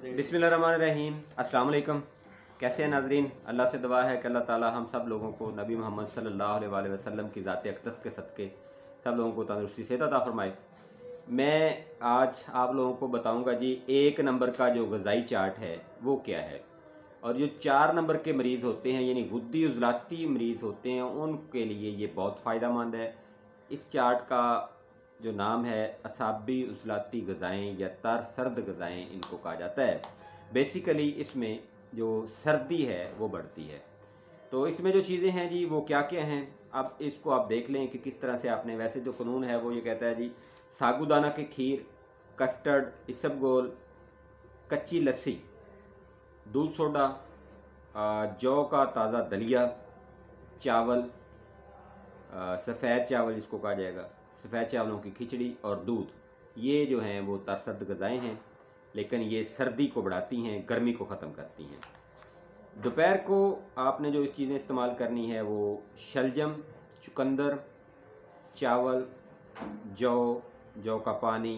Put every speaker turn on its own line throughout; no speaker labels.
बिस्मिल्लाहिर्रहमानिर्रहीम। अस्सलाम वालेकुम। कैसे हैं नाजरीन? अल्लाह से दुआ है कि अल्लाह ताला हम सब लोगों को नबी मोहम्मद सल्लल्लाहु अलैहि वसल्लम की ज़ात अक़दस के सदक़े सब लोगों को तंदुरुस्ती सेहत अता फरमाए। मैं आज आप लोगों को बताऊंगा जी 1 नंबर का जो ग़िज़ाई चार्ट है वो क्या है, और जो 4 नंबर के मरीज़ होते हैं यानी गुद्दी उज़लाती मरीज़ होते हैं उनके लिए ये बहुत फ़ायदेमंद है। इस चार्ट का जो नाम है असाबी उज़लाती ग़िज़ाएँ या तर सर्द ग़िज़ाएँ इनको कहा जाता है। बेसिकली इसमें जो सर्दी है वो बढ़ती है। तो इसमें जो चीज़ें हैं जी वो क्या क्या हैं, अब इसको आप देख लें कि किस तरह से आपने, वैसे जो कानून है वो ये कहता है जी सागुदाना के खीर, कस्टर्ड, इसबगोल, कच्ची लस्सी, दूध सोडा, जौ का ताज़ा दलिया, चावल, सफ़ेद चावल जिसको कहा जाएगा, सफ़ेद चावलों की खिचड़ी और दूध, ये जो हैं वो तरसर्द ग़िज़ाएँ हैं, लेकिन ये सर्दी को बढ़ाती हैं, गर्मी को ख़त्म करती हैं। दोपहर को आपने जो इस चीज़ें इस्तेमाल करनी है वो शलजम, चुकंदर, चावल, जौ का पानी,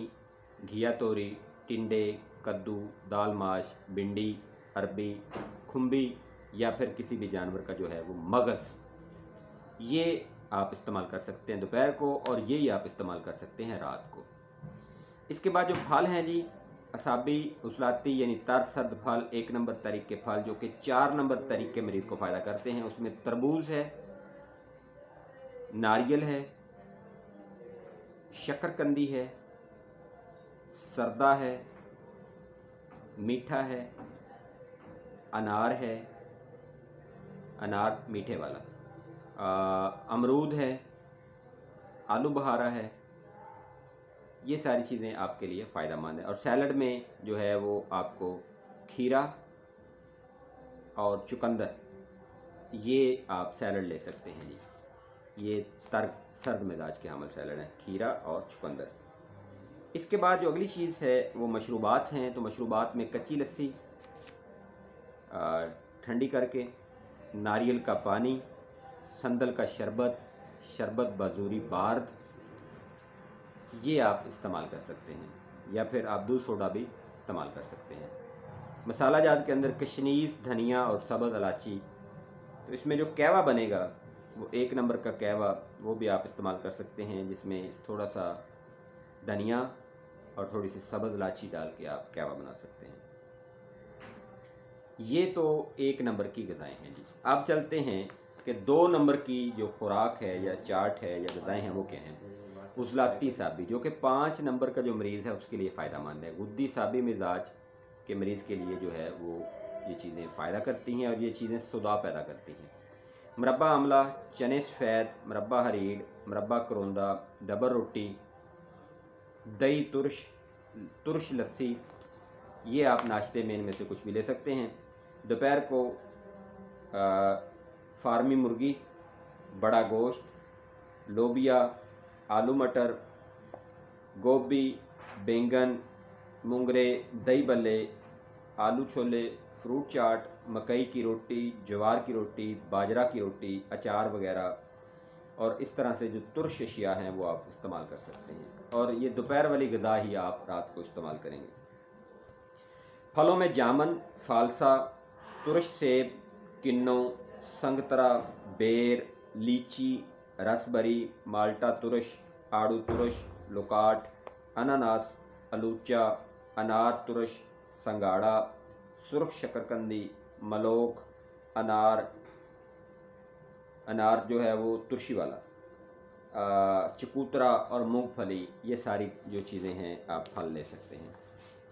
घिया तोरी, टिंडे, कद्दू, दाल माश, भिंडी, अरबी, खुम्बी या फिर किसी भी जानवर का जो है वो मगज़, ये आप इस्तेमाल कर सकते हैं दोपहर को, और यही आप इस्तेमाल कर सकते हैं रात को। इसके बाद जो फल हैं जी असाबी उज़लाती यानी तर सर्द फल, 1 नंबर तरीक़ के फल जो कि 4 नंबर तरीक़ के मरीज़ को फ़ायदा करते हैं, उसमें तरबूज है, नारियल है, शकरकंदी है, सरदा है, मीठा है, अनार है, अनार मीठे वाला, अमरूद है, आलू बहारा है। ये सारी चीज़ें आपके लिए फ़ायदेमंद है। और सैलड में जो है वो आपको खीरा और चुकंदर, ये आप सैलड ले सकते हैं जी। ये सर्द मिजाज के हामिल सैलड हैं, खीरा और चुकंदर। इसके बाद जो अगली चीज़ है वो मशरूबात हैं। तो मशरूबात में कच्ची लस्सी ठंडी करके, नारियल का पानी, संदल का शरबत बाजूरी बार्द, ये आप इस्तेमाल कर सकते हैं, या फिर आप दूध सोडा भी इस्तेमाल कर सकते हैं। मसाला जात के अंदर कशनीज़, धनिया और सब्ज़ इलायची। तो इसमें जो कहवा बनेगा वो 1 नंबर का कहवा, वो भी आप इस्तेमाल कर सकते हैं, जिसमें थोड़ा सा धनिया और थोड़ी सी सब्ज़ इलायची डाल के आप कहवा बना सकते हैं। ये तो 1 नंबर की ग़िज़ाएँ हैं जी। अब चलते हैं कि 2 नंबर की जो खुराक है या चार्ट है या ग़िज़ाएँ हैं वो क्या हैं। उज़लाती साबी जो कि 5 नंबर का जो मरीज़ है उसके लिए फ़ायदेमंद है। गुद्दी साबी मिजाज के मरीज़ के लिए जो है वो ये चीज़ें फ़ायदा करती हैं और ये चीज़ें सुधा पैदा करती हैं। मुरब्बा आमला, चने सफ़ेद, मुरब्बा हरीड़, मुरब्बा करोंदा, डबर रोटी, दही तुर्श लस्सी, ये आप नाश्ते में इनमें से कुछ भी ले सकते हैं। दोपहर को फार्मी मुर्गी, बड़ा गोश्त, लोबिया, आलू मटर, गोभी, बैंगन, मुंगरे, दही बल्ले, आलू छोले, फ्रूट चाट, मकई की रोटी, ज्वार की रोटी, बाजरा की रोटी, अचार वगैरह, और इस तरह से जो तुर्श अशिया हैं वो आप इस्तेमाल कर सकते हैं। और ये दोपहर वाली ग़िज़ा ही आप रात को इस्तेमाल करेंगे। फलों में जामन, फालसा, तुर्श सेब, किन्नू, संगतरा, बेर, लीची, रसबरी, माल्टा तुर्श, आड़ू तुर्श, लोकाट, अनानास, अलूचा, अनार तुर्श, संगाड़ा, सुर्ख शकरकंदी, मलोख, अनार जो है वो तुर्शी वाला, चकूतरा और मूंगफली, ये सारी जो चीज़ें हैं आप फल ले सकते हैं।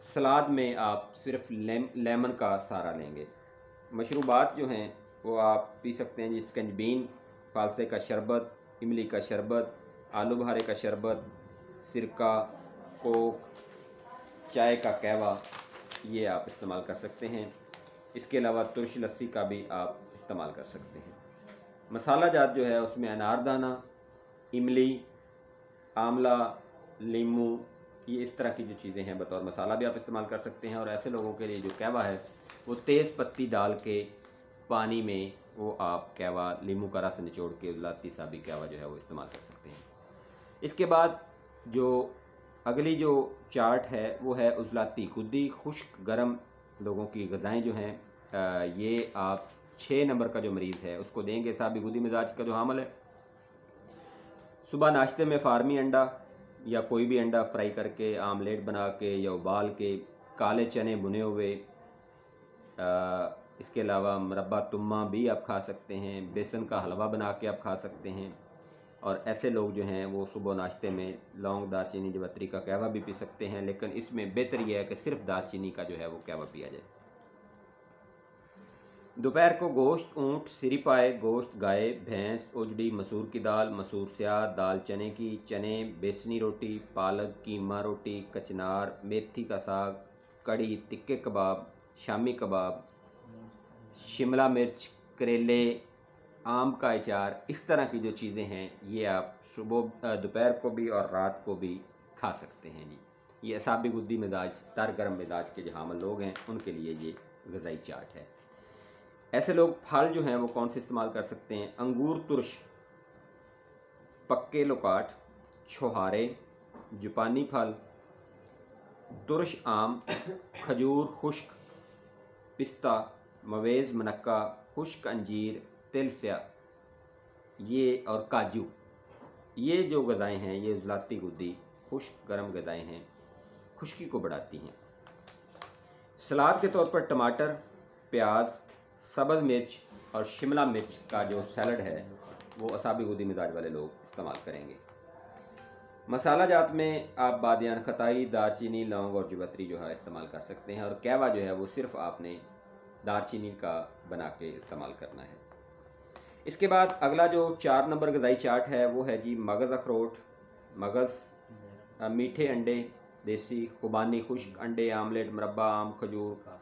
सलाद में आप सिर्फ लेमन का सहारा लेंगे। मशरूबात जो हैं वो आप पी सकते हैं जी स्कंजबीन, फालसे का शरबत, इमली का शरबत, आलू बहारे का शरबत, सिरका, कोक, चाय का कहवा, ये आप इस्तेमाल कर सकते हैं। इसके अलावा तुर्श लस्सी का भी आप इस्तेमाल कर सकते हैं। मसाला जात जो है उसमें अनारदाना, इमली, आंवला, नींबू, ये इस तरह की जो चीज़ें हैं बतौर मसाला भी आप इस्तेमाल कर सकते हैं। और ऐसे लोगों के लिए जो कहवा है वो तेज़ पत्ती डाल के पानी में वो आप कहवा नींबू का रस निचोड़ के उज़लाती साबी कहवा जो है वो इस्तेमाल कर सकते हैं। इसके बाद जो अगली जो चार्ट है वो है उज़लाती गुद्दी खुश्क गर्म लोगों की ग़िज़ाएँ जो हैं ये आप 6 नंबर का जो मरीज़ है उसको देंगे। साहबी गुदी मिजाज का जो हामिल है, सुबह नाश्ते में फार्मी अंडा या कोई भी अंडा फ्राई करके, आमलेट बना के या उबाल के, काले चने भुने हुए, इसके अलावा मुरब्बा तुम्मा भी आप खा सकते हैं, बेसन का हलवा बना के आप खा सकते हैं। और ऐसे लोग जो हैं वो सुबह नाश्ते में लौंग, दालचीनी, जवत्री का कहवा भी पी सकते हैं, लेकिन इसमें बेहतर यह है कि सिर्फ दालचीनी का जो है वो कहवा पिया जाए। दोपहर को गोश्त ऊँट, सिरी पाए, गोश्त गाय, भैंस, उजड़ी, मसूर की दाल, मसूर स्याह, दाल चने की, चने, बेसनी रोटी, पालक, कीमा रोटी, कचनार, मेथी का साग, कड़ी, तिक्के कबाब, शामी कबाब, शिमला मिर्च, करेले, आम का अचार, इस तरह की जो चीज़ें हैं ये आप सुबह दोपहर को भी और रात को भी खा सकते हैं जी। ये असाबी गुद्दी मिजाज, तर गर्म मिजाज के जो हामिल लोग हैं उनके लिए ये ग़िज़ाई चार्ट है। ऐसे लोग फल जो हैं वो कौन से इस्तेमाल कर सकते हैं? अंगूर तुर्श, पक्के लोकाट, छोहारे, जापानी फल, तुर्श आम, खजूर खुश्क, पिस्ता, मवेज़ मनक्का, खुश्क अंजीर, तिल स्या, ये और काजू, ये जो ग़िज़ाएँ हैं ये ज़लाती गुद्दी खुश्क गर्म ग़िज़ाएँ हैं, खुश्की को बढ़ाती हैं। सलाद के तौर पर टमाटर, प्याज, सब्ज़ मिर्च और शिमला मिर्च का जो सैलड है वो असाबी गुद्दी मिजाज वाले लोग इस्तेमाल करेंगे। मसाला जात में आप बादियान, खताई, दारचीनी, लौंग और जवत्री जो है इस्तेमाल कर सकते हैं। और कहवा जो है वो सिर्फ़ आपने दारचीनी का बना के इस्तेमाल करना है। इसके बाद अगला जो 4 नंबर ग़िज़ाई चार्ट है वो है जी मगज़ अखरोट, मगज़, मीठे अंडे देसी, खुबानी खुश्क अंडे, आमलेट, मुरब्बा आम, खजूर,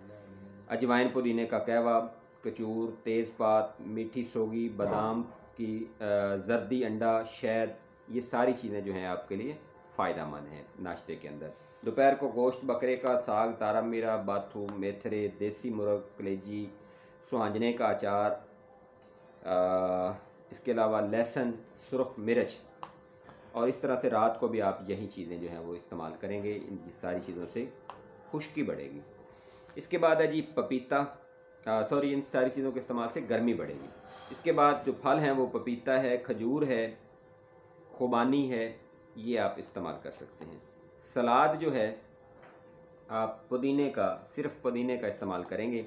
अजवाइन पुदीने का कहवा, कचूर, तेज़पात, मीठी सोगी, बादाम की जर्दी अंडा, शहद, ये सारी चीज़ें जो हैं आपके लिए फ़ायदेमंद हैं नाश्ते के अंदर। दोपहर को गोश्त बकरे का, साग, तारा मीरा, बाथू, मेथरे, देसी मुर्ग, कलेजी, सुहांजने का अचार, इसके अलावा लहसुन, सुरख मिर्च, और इस तरह से रात को भी आप यही चीज़ें जो हैं वो इस्तेमाल करेंगे। इन सारी चीज़ों से खुश्की बढ़ेगी। इसके बाद है जी पपीता, इन सारी चीज़ों के इस्तेमाल से गर्मी बढ़ेगी। इसके बाद जो फल हैं वो पपीता है, खजूर है, खुबानी है, ये आप इस्तेमाल कर सकते हैं। सलाद जो है आप पुदीने का, सिर्फ पुदीने का इस्तेमाल करेंगे।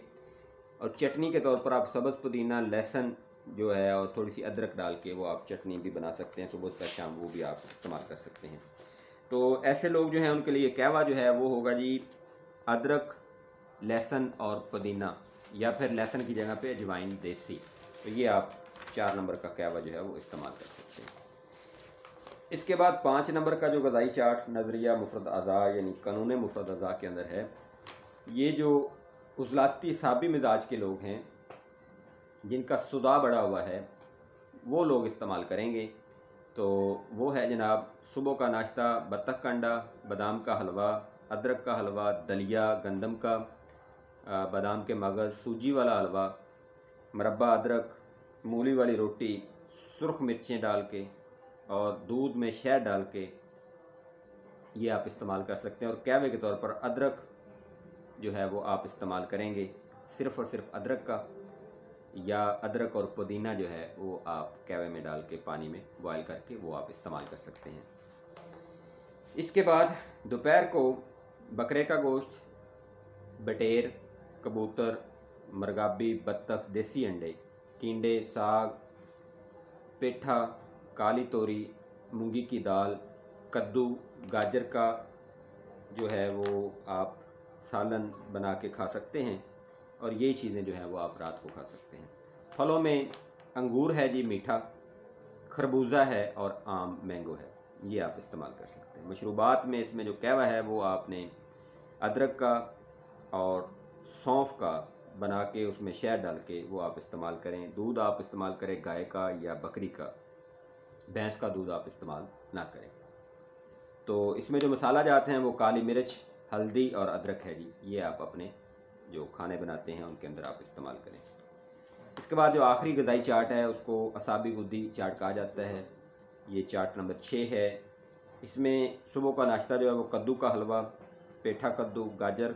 और चटनी के तौर पर आप सब्ज़ पुदीना, लहसुन जो है और थोड़ी सी अदरक डाल के वो आप चटनी भी बना सकते हैं, सुबह तक शाम वो भी आप इस्तेमाल कर सकते हैं। तो ऐसे लोग जो हैं उनके लिए कहवा जो है वो होगा जी अदरक, लहसुन और पुदीना, या फिर लहसुन की जगह पे अजवाइन देसी। तो ये आप 4 नंबर का कहवा जो है वो इस्तेमाल कर सकते हैं। इसके बाद 5 नंबर का जो ग़िज़ाई चार्ट नज़रिया मुफ़रद अज़ा यानी कानून मुफ़रद अज़ा के अंदर है, ये जो उज़लाती साबी मिजाज के लोग हैं जिनका सुदा बढ़ा हुआ है वो लोग इस्तेमाल करेंगे। तो वो है जनाब सुबह का नाश्ता बत्तख का अंडा, बादाम का हलवा, अदरक का हलवा, दलिया, गंदम का, बादाम के मगज़, सूजी वाला हलवा, मुरब्बा अदरक, मूली वाली रोटी, सुरख मिर्चें डाल के और दूध में शहद डाल के ये आप इस्तेमाल कर सकते हैं। और कहवे के तौर पर अदरक जो है वो आप इस्तेमाल करेंगे, सिर्फ़ और सिर्फ अदरक का, या अदरक और पुदीना जो है वो आप कहवे में डाल के पानी में बॉयल करके वो आप इस्तेमाल कर सकते हैं। इसके बाद दोपहर को बकरे का गोश्त, बटेर, कबूतर, मरगाबी, बत्तख, देसी अंडे, टिंडे, साग, पेठा, काली तोरी, मूंगी की दाल, कद्दू, गाजर का जो है वो आप सालन बना के खा सकते हैं। और यही चीज़ें जो हैं वो आप रात को खा सकते हैं। फलों में अंगूर है जी मीठा, खरबूजा है और आम मैंगो है, ये आप इस्तेमाल कर सकते हैं। मशरूबात में इसमें जो कहवा है वो आपने अदरक का और सौंफ का बना के उसमें शहद डाल के वो आप इस्तेमाल करें। दूध आप इस्तेमाल करें गाय का या बकरी का, भैंस का दूध आप इस्तेमाल ना करें। तो इसमें जो मसाला जाते हैं वो काली मिर्च, हल्दी और अदरक है जी, ये आप अपने जो खाने बनाते हैं उनके अंदर आप इस्तेमाल करें। इसके बाद जो आखिरी ग़िज़ाई चार्ट है उसको असाबी गुद्दी चार्ट कहा जाता है। ये चार्ट नंबर 6 है। इसमें सुबह का नाश्ता जो है वो कद्दू का हलवा, पेठा कद्दू, गाजर,